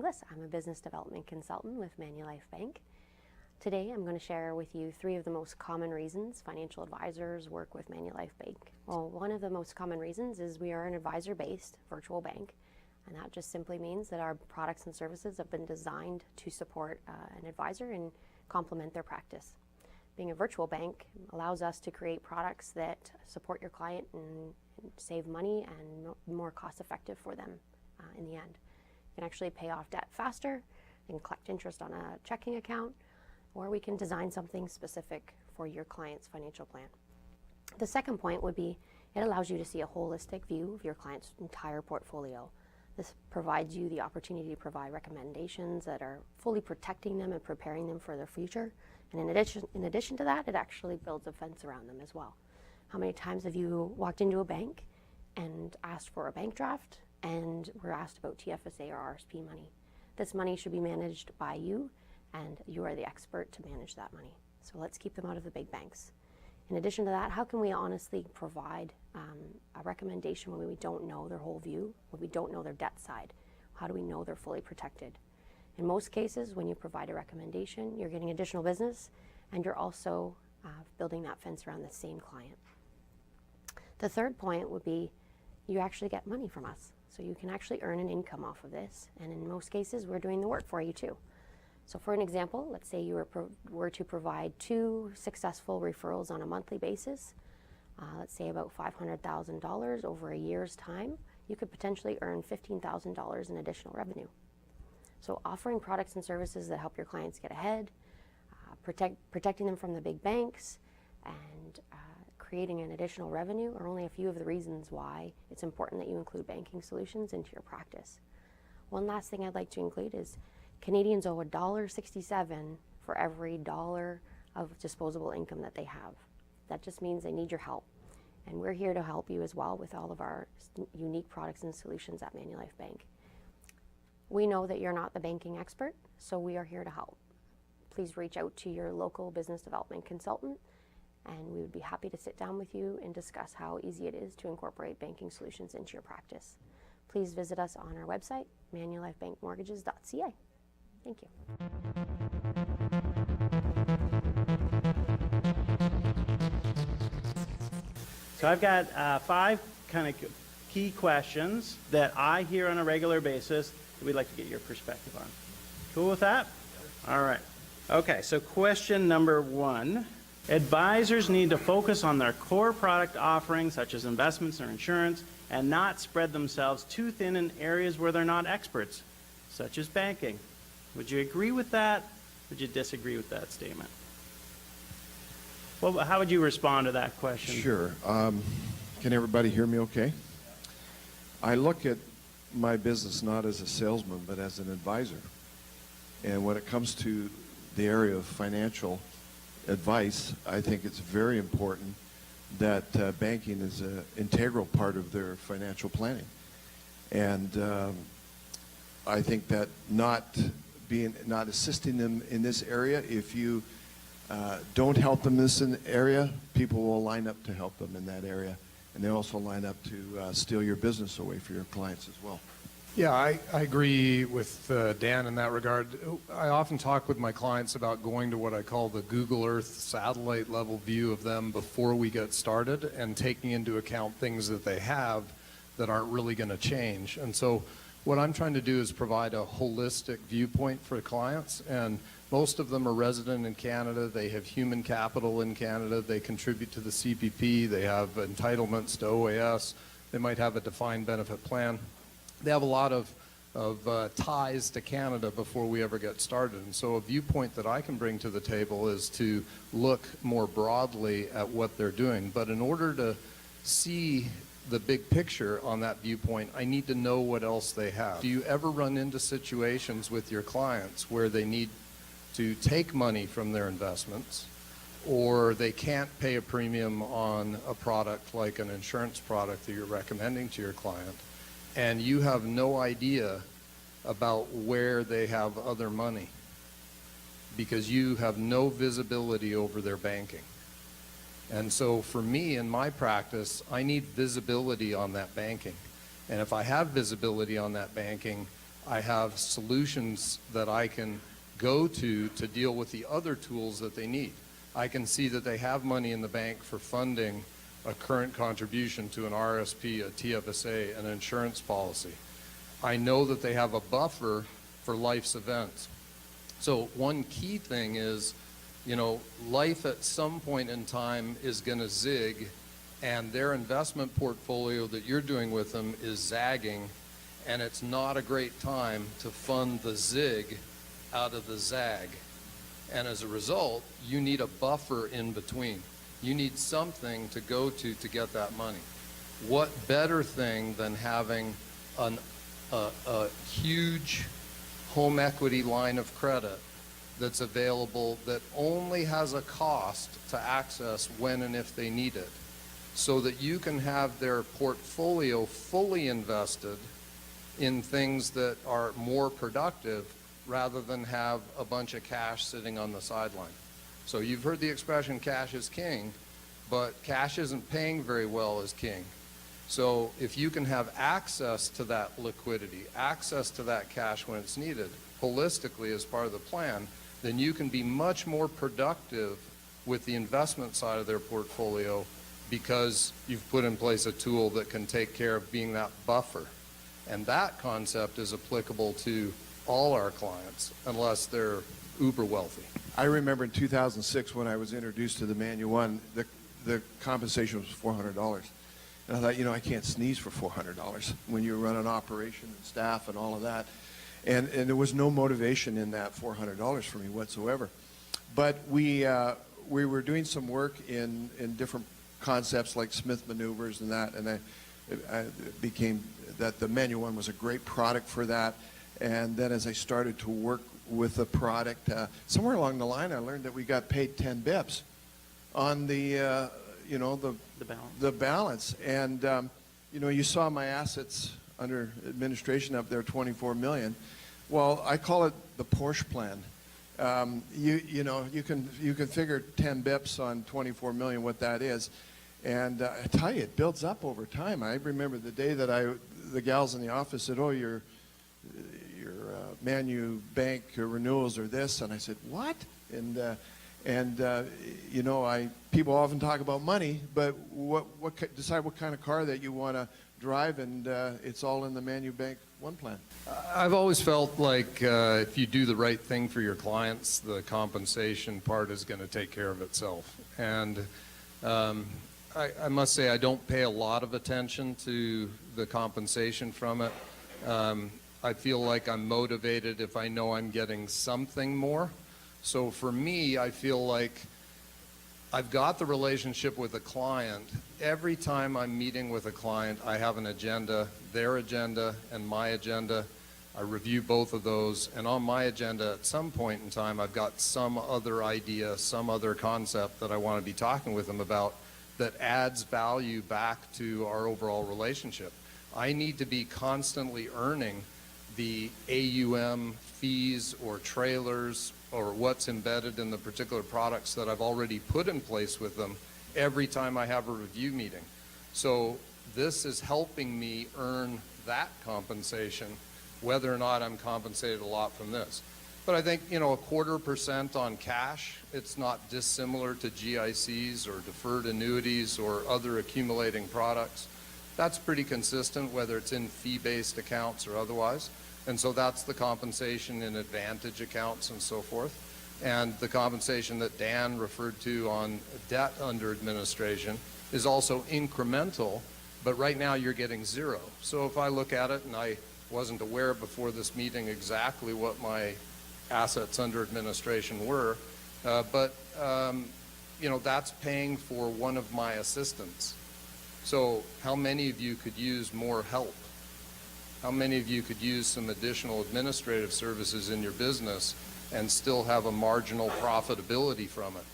Inglis. I'm a business development consultant with Manulife Bank. Today I'm going to share with you 3 of the most common reasons financial advisors work with Manulife Bank. Well, one of the most common reasons is we are an advisor-based virtual bank, and that just simply means that our products and services have been designed to support an advisor and complement their practice. Being a virtual bank allows us to create products that support your client and save money and more cost effective for them in the end. You can actually pay off debt faster, you can collect interest on a checking account, or we can design something specific for your client's financial plan. The second point would be it allows you to see a holistic view of your client's entire portfolio. This provides you the opportunity to provide recommendations that are fully protecting them and preparing them for their future. And in addition to that, it actually builds a fence around them as well. How many times have you walked into a bank and asked for a bank draft and were asked about TFSA or RSP money? This money should be managed by you, and you are the expert to manage that money. So let's keep them out of the big banks. In addition to that, how can we honestly provide a recommendation when we don't know their whole view, when we don't know their debt side? How do we know they're fully protected? In most cases, when you provide a recommendation, you're getting additional business, and you're also building that fence around the same client. The third point would be you actually get money from us. So you can actually earn an income off of this, and in most cases, we're doing the work for you too. So for an example, let's say you were to provide 2 successful referrals on a monthly basis, let's say about $500,000 over a year's time, you could potentially earn $15,000 in additional revenue. So offering products and services that help your clients get ahead, protecting them from the big banks, and creating an additional revenue are only a few of the reasons why it's important that you include banking solutions into your practice. One last thing I'd like to include is Canadians owe $1.67 for every dollar of disposable income that they have. That just means they need your help. And we're here to help you as well with all of our unique products and solutions at Manulife Bank. We know that you're not the banking expert, so we are here to help. Please reach out to your local business development consultant, and we would be happy to sit down with you and discuss how easy it is to incorporate banking solutions into your practice. Please visit us on our website, manulifebankmortgages.ca. Thank you. So I've got 5 kind of key questions that I hear on a regular basis that we'd like to get your perspective on. Cool with that? All right. Okay, so question number 1. Advisors need to focus on their core product offerings, such as investments or insurance, and not spread themselves too thin in areas where they're not experts, such as banking. Would you agree with that? Would you disagree with that statement? Well, how would you respond to that question? Sure. Can everybody hear me okay? I look at my business not as a salesman, but as an advisor. And when it comes to the area of financial advice, I think it's very important that banking is an integral part of their financial planning. And I think that not assisting them in this area, if you don't help them in this area, people will line up to help them in that area, and they also line up to steal your business away for your clients as well. Yeah, I agree with Dan in that regard. I often talk with my clients about going to what I call the Google Earth satellite level view of them before we get started, and taking into account things that they have that aren't really going to change. And so what I'm trying to do is provide a holistic viewpoint for clients, and most of them are resident in Canada. They have human capital in Canada. They contribute to the CPP. They have entitlements to OAS. They might have a defined benefit plan. They have a lot of ties to Canada before we ever get started. And so a viewpoint that I can bring to the table is to look more broadly at what they're doing. But in order to see the big picture on that viewpoint, I need to know what else they have. Do you ever run into situations with your clients where they need to take money from their investments, or they can't pay a premium on a product like an insurance product that you're recommending to your client, and you have no idea about where they have other money because you have no visibility over their banking? And so for me, in my practice, I need visibility on that banking. And if I have visibility on that banking, I have solutions that I can go to deal with the other tools that they need. I can see that they have money in the bank for funding a current contribution to an RSP, a TFSA, an insurance policy. I know that they have a buffer for life's events. So one key thing is, you know, life at some point in time is going to zig, and their investment portfolio that you're doing with them is zagging, and it's not a great time to fund the zig out of the zag. And as a result, you need a buffer in between. You need something to go to get that money. What better thing than having a huge home equity line of credit that's available that only has a cost to access when and if they need it, so that you can have their portfolio fully invested in things that are more productive rather than have a bunch of cash sitting on the sideline. So you've heard the expression cash is king, but cash isn't paying very well as king. So if you can have access to that liquidity, access to that cash when it's needed, holistically as part of the plan, then you can be much more productive with the investment side of their portfolio because you've put in place a tool that can take care of being that buffer. And that concept is applicable to all our clients unless they're uber wealthy. I remember in 2006 when I was introduced to the Manu One, the compensation was $400. And I thought, you know, I can't sneeze for $400 when you run an operation and staff and all of that. And there was no motivation in that $400 for me whatsoever. But we were doing some work in different concepts like Smith maneuvers and that, and it became that the Manu One was a great product for that. And then as I started to work with the product, somewhere along the line I learned that we got paid 10 bips on the you know, the balance. And you know, you saw my assets under administration up there, 24 million. Well, I call it the Porsche plan. You know, you can figure 10 bips on 24 million what that is. And I tell you, it builds up over time. I remember the day that the gals in the office said, "Oh, your Manu Bank renewals are this," and I said, "What?" And you know, people often talk about money, but decide what kind of car that you want to drive, and it's all in the Manu Bank One plan. I've always felt like if you do the right thing for your clients, the compensation part is going to take care of itself. And I must say I don't pay a lot of attention to the compensation from it. I feel like I'm motivated if I know I'm getting something more. So for me, I feel like I've got the relationship with a client. Every time I'm meeting with a client, I have an agenda, their agenda and my agenda. I review both of those, and on my agenda at some point in time, I've got some other idea, some other concept that I want to be talking with them about that adds value back to our overall relationship. I need to be constantly earning the AUM fees or trailers or what's embedded in the particular products that I've already put in place with them every time I have a review meeting. So this is helping me earn that compensation, whether or not I'm compensated a lot from this. But I think, you know, 0.25% on cash, it's not dissimilar to GICs or deferred annuities or other accumulating products. That's pretty consistent, whether it's in fee-based accounts or otherwise. And so that's the compensation in advantage accounts and so forth. And the compensation that Dan referred to on debt under administration is also incremental, but right now you're getting zero. So if I look at it, and I wasn't aware before this meeting exactly what my assets under administration were, but you know, that's paying for one of my assistants. So how many of you could use more help? How many of you could use some additional administrative services in your business and still have a marginal profitability from it?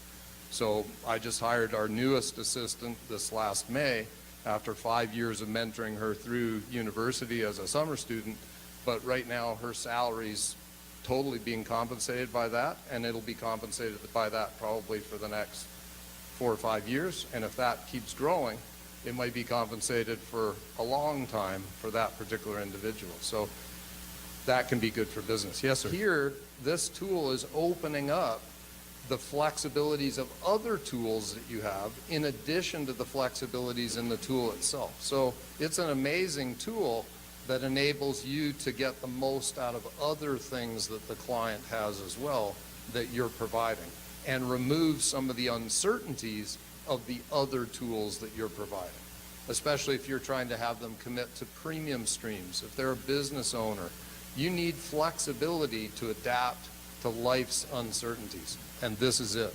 So I just hired our newest assistant this last May after 5 years of mentoring her through university as a summer student, but right now her salary's totally being compensated by that, and it'll be compensated by that probably for the next 4 or 5 years, and if that keeps growing, it might be compensated for a long time for that particular individual. So that can be good for business. Yes, sir. Here, this tool is opening up the flexibilities of other tools that you have in addition to the flexibilities in the tool itself. So it's an amazing tool that enables you to get the most out of other things that the client has as well that you're providing, and remove some of the uncertainties of the other tools that you're providing, especially if you're trying to have them commit to premium streams. If they're a business owner, you need flexibility to adapt to life's uncertainties, and this is it.